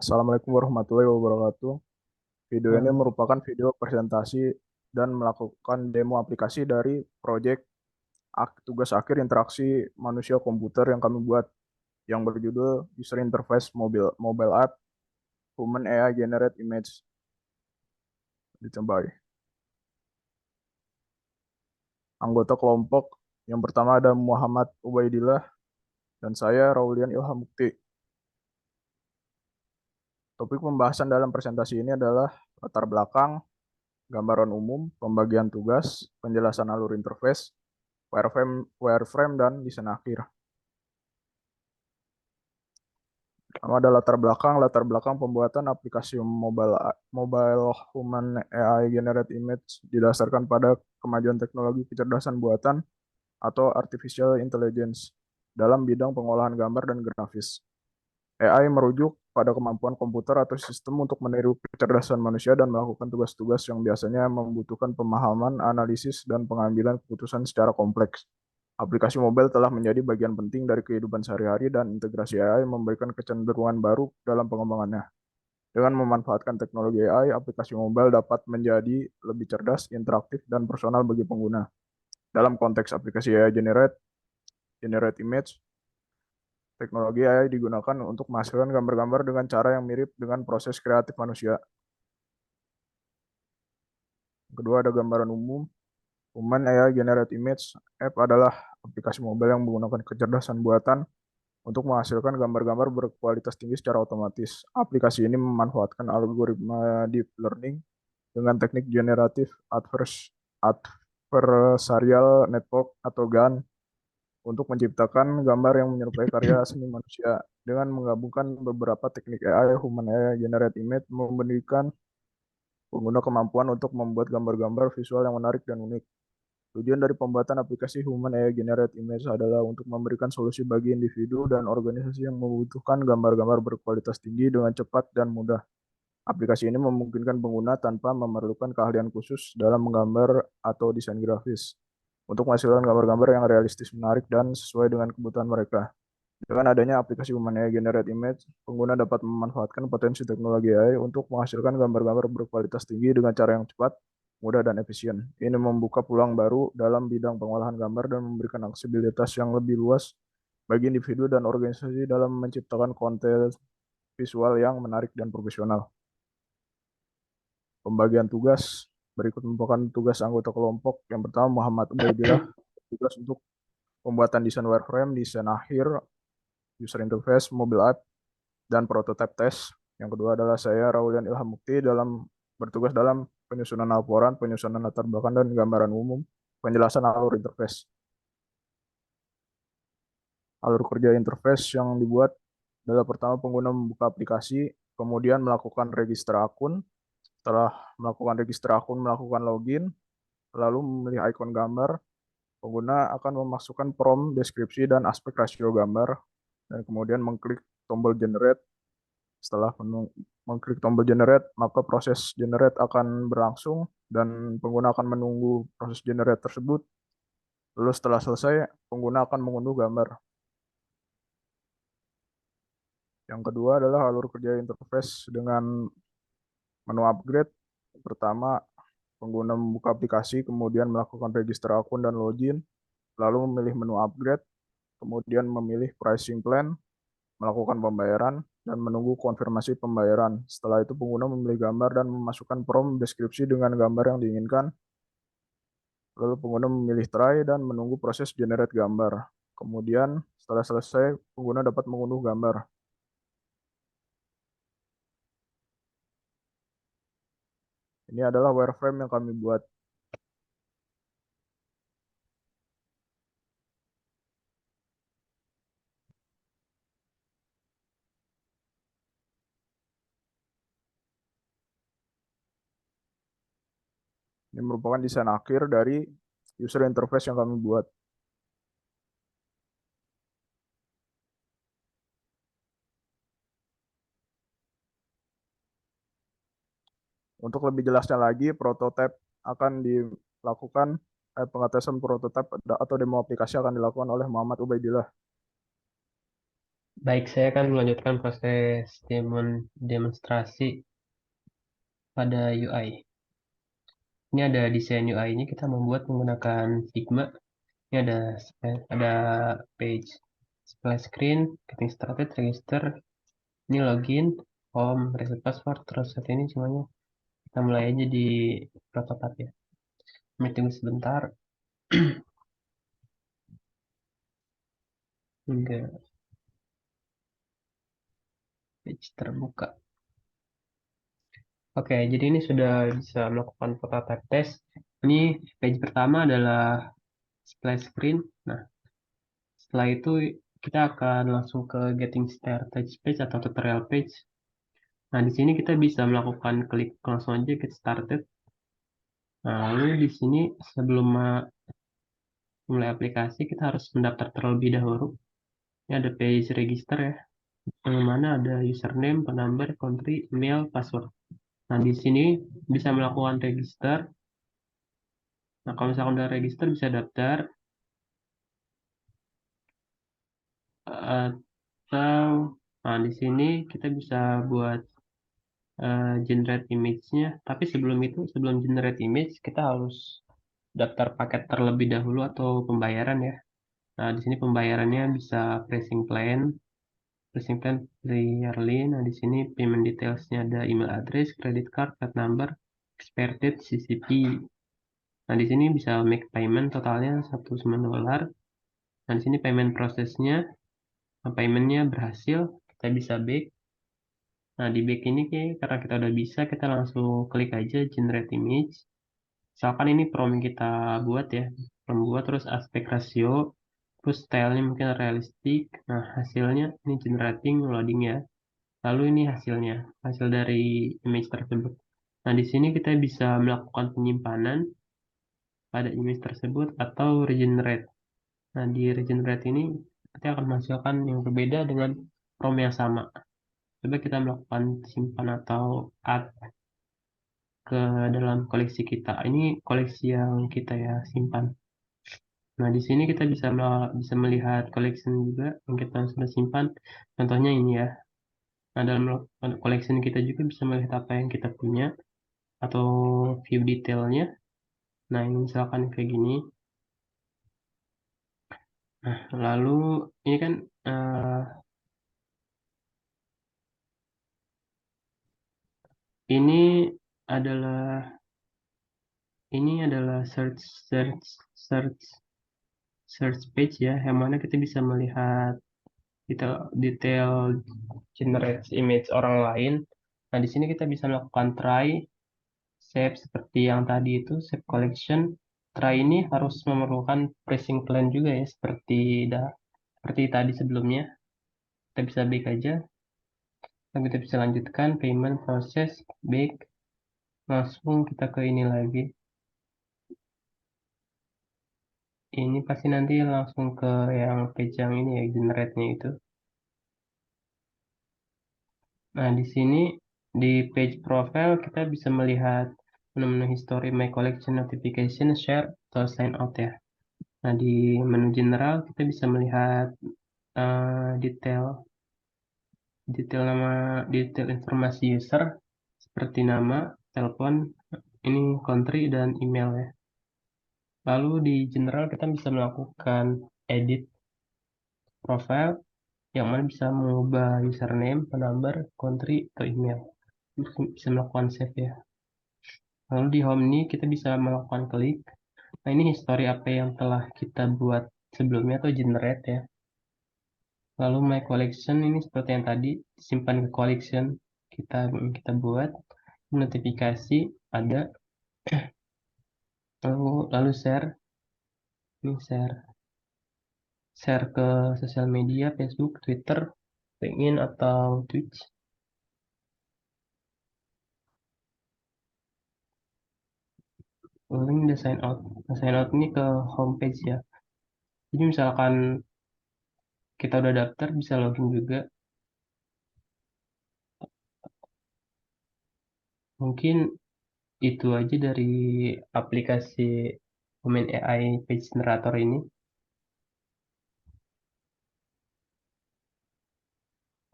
Assalamualaikum warahmatullahi wabarakatuh. Video ini Halo. merupakan video presentasi dan melakukan demo aplikasi dari proyek tugas akhir interaksi manusia komputer yang kami buat yang berjudul User Interface Mobile App Human AI Generate Image. Dicoba. Anggota kelompok yang pertama ada Muhammad Ubaidillah dan saya Raulian Ilham Mukti. Topik pembahasan dalam presentasi ini adalah latar belakang, gambaran umum, pembagian tugas, penjelasan alur interface, wireframe dan desain akhir. Pertama ada latar belakang pembuatan aplikasi mobile human AI generate image didasarkan pada kemajuan teknologi kecerdasan buatan atau artificial intelligence dalam bidang pengolahan gambar dan grafis. AI merujuk pada kemampuan komputer atau sistem untuk meniru kecerdasan manusia dan melakukan tugas-tugas yang biasanya membutuhkan pemahaman, analisis, dan pengambilan keputusan secara kompleks. Aplikasi mobile telah menjadi bagian penting dari kehidupan sehari-hari dan integrasi AI memberikan kecenderungan baru dalam pengembangannya. Dengan memanfaatkan teknologi AI, aplikasi mobile dapat menjadi lebih cerdas, interaktif, dan personal bagi pengguna. Dalam konteks aplikasi AI generate image, teknologi AI digunakan untuk menghasilkan gambar-gambar dengan cara yang mirip dengan proses kreatif manusia. Kedua ada gambaran umum. Human AI Generate Image App adalah aplikasi mobile yang menggunakan kecerdasan buatan untuk menghasilkan gambar-gambar berkualitas tinggi secara otomatis. Aplikasi ini memanfaatkan algoritma deep learning dengan teknik generatif adversarial network atau GAN untuk menciptakan gambar yang menyerupai karya seni manusia. Dengan menggabungkan beberapa teknik AI, Human AI Generate Image memberikan pengguna kemampuan untuk membuat gambar-gambar visual yang menarik dan unik. Tujuan dari pembuatan aplikasi Human AI Generate Image adalah untuk memberikan solusi bagi individu dan organisasi yang membutuhkan gambar-gambar berkualitas tinggi dengan cepat dan mudah. Aplikasi ini memungkinkan pengguna tanpa memerlukan keahlian khusus dalam menggambar atau desain grafis untuk menghasilkan gambar-gambar yang realistis, menarik, dan sesuai dengan kebutuhan mereka. Dengan adanya aplikasi Human AI Generate Image, pengguna dapat memanfaatkan potensi teknologi AI untuk menghasilkan gambar-gambar berkualitas tinggi dengan cara yang cepat, mudah, dan efisien. Ini membuka peluang baru dalam bidang pengolahan gambar dan memberikan aksesibilitas yang lebih luas bagi individu dan organisasi dalam menciptakan konten visual yang menarik dan profesional. Pembagian tugas berikut merupakan tugas anggota kelompok. Yang pertama Muhammad Ubaidillah, tugas untuk pembuatan desain wireframe, desain akhir, user interface, mobile app, dan prototype test. Yang kedua adalah saya Raulian Ilham Mukti bertugas dalam penyusunan laporan, penyusunan latar belakang dan gambaran umum, penjelasan alur interface. Alur kerja interface yang dibuat adalah pertama pengguna membuka aplikasi, kemudian melakukan register akun, setelah melakukan register akun, melakukan login, lalu memilih ikon gambar, pengguna akan memasukkan prompt, deskripsi, dan aspek rasio gambar, dan kemudian mengklik tombol generate. Setelah mengklik tombol generate, maka proses generate akan berlangsung dan pengguna akan menunggu proses generate tersebut. Lalu setelah selesai, pengguna akan mengunduh gambar. Yang kedua adalah alur kerja interface dengan menu upgrade. Pertama, pengguna membuka aplikasi, kemudian melakukan register akun dan login, lalu memilih menu upgrade, kemudian memilih pricing plan, melakukan pembayaran, dan menunggu konfirmasi pembayaran. Setelah itu pengguna memilih gambar dan memasukkan prompt deskripsi dengan gambar yang diinginkan. Lalu pengguna memilih try dan menunggu proses generate gambar. Kemudian setelah selesai, pengguna dapat mengunduh gambar. Ini adalah wireframe yang kami buat. Ini merupakan desain akhir dari user interface yang kami buat. Untuk lebih jelasnya lagi, prototype akan dilakukan, pengetesan prototipe atau demo aplikasi akan dilakukan oleh Muhammad Ubaidillah. Baik, saya akan melanjutkan proses demonstrasi pada UI. Ini ada desain UI-nya, kita membuat menggunakan Figma. Ini ada page, splash screen, getting started, register, ini login, home, reset password, terus saat ini semuanya. Kita mulai aja di prototype ya. Kami tunggu sebentar hingga page terbuka. Oke, jadi ini sudah bisa melakukan prototype test. Ini page pertama adalah splash screen. Nah, setelah itu kita akan langsung ke getting started page atau tutorial page. Nah, di sini kita bisa melakukan klik langsung aja get started. Nah, lalu di sini sebelum mulai aplikasi kita harus mendaftar terlebih dahulu. Ini ada page register ya, yang mana ada username, phone number, country, email, password. Nah, di sini bisa melakukan register. Nah, kalau misalkan udah register bisa daftar atau nah di sini kita bisa buat generate image-nya. Tapi sebelum itu, sebelum generate image, kita harus daftar paket terlebih dahulu atau pembayaran ya. Nah, di sini pembayarannya bisa pricing plan yearly. Nah, di sini payment details-nya ada email address, credit card, card number, expired date, CCP. Nah, di sini bisa make payment totalnya $1 Nah, di sini payment prosesnya, paymentnya berhasil, kita bisa back. Nah, di back ini karena kita udah bisa, kita langsung klik aja generate image. Misalkan ini prom yang kita buat ya, prom buat terus aspek ratio, terus stylenya mungkin realistik. Nah, hasilnya ini generating, loading ya. Lalu ini hasilnya, hasil dari image tersebut. Nah, di sini kita bisa melakukan penyimpanan pada image tersebut atau regenerate. Nah, di regenerate ini kita akan menghasilkan yang berbeda dengan prom yang sama. Coba kita melakukan simpan atau add ke dalam koleksi kita. Ini koleksi yang kita ya simpan. Nah, di sini kita bisa melihat collection juga yang kita sudah simpan. Contohnya ini ya. Nah, dalam collection kita juga bisa melihat apa yang kita punya atau view detailnya. Nah, ini misalkan kayak gini. Nah, lalu ini kan eh, ini adalah adalah search search page ya, yang mana kita bisa melihat detail generate image orang lain. Nah, di sini kita bisa melakukan try, save seperti yang tadi itu, save collection. Try ini harus memerlukan pricing plan juga ya, seperti tadi sebelumnya. Kita bisa back aja, dan kita bisa lanjutkan payment proses, back, langsung kita ke ini lagi. Ini pasti nanti langsung ke yang page yang ini ya, generate-nya itu. Nah, di sini di page profile kita bisa melihat menu-menu history, my collection, notification, share, atau sign out ya. Nah, di menu general kita bisa melihat detail detail informasi user seperti nama, telepon, ini country dan email ya. Lalu di general kita bisa melakukan edit profile yang mana bisa mengubah username, phone number, country, atau email. Bisa melakukan save ya. Lalu di home ini kita bisa melakukan klik. Nah, ini history apa yang telah kita buat sebelumnya atau generate ya. Lalu my collection ini seperti yang tadi, simpan ke collection kita buat. Notifikasi ada. Lalu share, ini share ke sosial media, Facebook, Twitter, LinkedIn atau Twitch. Lalu ini udah sign out. Nah, sign out ini ke homepage ya. Jadi misalkan kita udah daftar bisa login juga. Mungkin itu aja dari aplikasi Human AI Page Generator ini.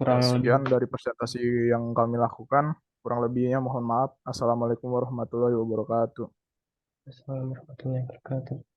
kurang lebih. Sekian dari presentasi yang kami lakukan. Kurang lebihnya mohon maaf. Assalamualaikum warahmatullahi wabarakatuh. Assalamualaikum warahmatullahi wabarakatuh.